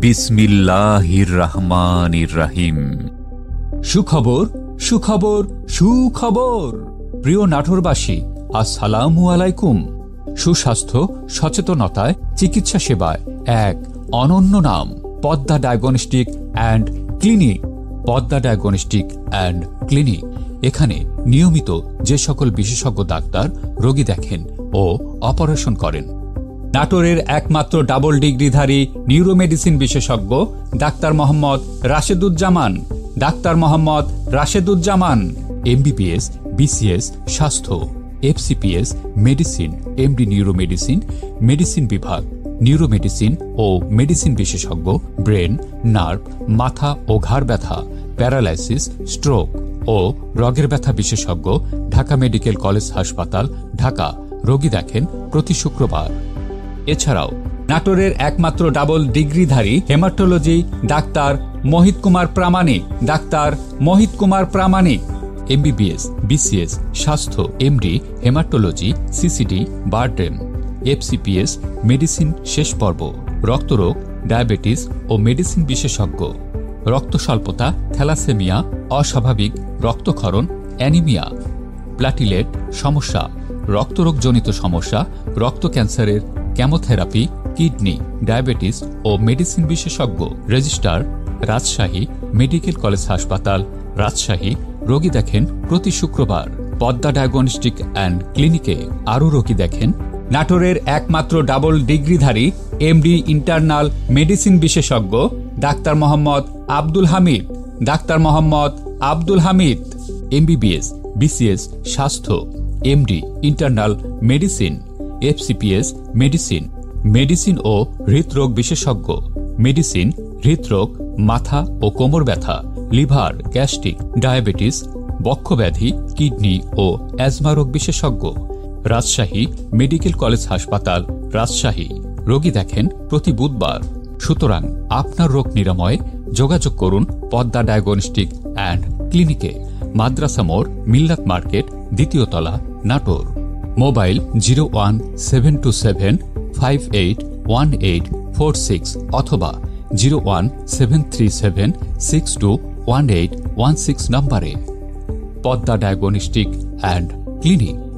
বিসমিল্লাহির রহমানির রহিম। সুখবর, সুখবর, সুখবর। প্রিয় নাটোরবাসী, আসসালামু আলাইকুম। সুস্বাস্থ্য সচেতনতায় চিকিৎসা সেবায় এক অনন্য নাম, Padma diagnostic and clinic. Padma diagnostic and clinic. এখানে নিয়মিত যে সকল বিশেষজ্ঞ ডাক্তার রোগী দেখেন ও অপারেশন করেন। নাটোরের একমাত্র ডাবল ডিগ্রিধারী নিউরোমেডিসিন বিশেষজ্ঞ doctor Mohammad Rasheduzzaman. Doctor Mohammad Rasheduzzaman MBBS, BCS স্বাস্থ্য, FCPS medicine, MD neuromedicine, medicine বিভাগ, নিউরোমেডিসিন ও মেডিসিন বিশেষজ্ঞ, ব্রেন, নার্ভ, মাথা ও ঘাড় ব্যথা, প্যারালাইসিস, স্ট্রোক ও রগের ব্যথা বিশেষজ্ঞ, ঢাকা মেডিকেল কলেজ হাসপাতাল, ঢাকা। রোগী দেখেন প্রতি শুক্রবার। এছাড়াও নাটোরের একমাত্র ডাবল ডিগ্রিধারী হেমাটোলজি ডাক্তার মোহিত কুমার প্রামাণিক। ডাক্তার মোহিত কুমার প্রামাণিক এমবিবিএস, বিসিএস স্বাস্থ্য, MD haematology, CCD, BIRDEM, FCPS medicine শেষ পর্ব, রক্তরোগ, ডায়াবেটিস ও মেডিসিন বিশেষজ্ঞ, রক্ত স্বল্পতা, থ্যালাসেমিয়া, অস্বাভাবিক রক্তক্ষরণ, অ্যানিমিয়া, প্লাটিলেট সমস্যা, রক্তরোগজনিত সমস্যা, রক্ত ক্যান্সারের কেমোথেরাপি, কিডনি, ডায়াবেটিস ও মেডিসিন বিশেষজ্ঞ। রেজিস্ট্রার রাজশাহী মেডিকেল কলেজ হাসপাতাল, রাজশাহী। রোগী দেখেন প্রতি শুক্রবার। পদ্মা ডায়াগনস্টিক অ্যান্ড ক্লিনিকে আরও রোগী দেখেন নাটোরের একমাত্র ডাবল ডিগ্রিধারী এমডি ইন্টারনাল মেডিসিন বিশেষজ্ঞ doctor Mohammad Abdul Hamid. Doctor Mohammad Abdul Hamid MBBS, BCS স্বাস্থ্য, MD internal medicine, FCPS medicine, medicine ও হৃদরোগ বিশেষজ্ঞ, মেডিসিন, হৃদরোগ, মাথা ও কোমর ব্যথা, লিভার, গ্যাস্ট্রিক, ডায়াবেটিস, বক্ষব্যাধি, কিডনি ও অ্যাজমা রোগ বিশেষজ্ঞ। রাজশাহী মেডিকেল কলেজ হাসপাতাল, রাজশাহী। রোগী দেখেন প্রতি বুধবার। সুতরাং আপনার রোগ নিরাময়ে যোগাযোগ করুন পদ্মা ডায়াগনস্টিক অ্যান্ড ক্লিনিকে, মাদ্রাসা মোড়, মিল্লাত মার্কেট, দ্বিতীয় তলা, নাটোর। মোবাইল 01727581846 অথবা 01737621816 নম্বরে। Padma diagnostic and clinic.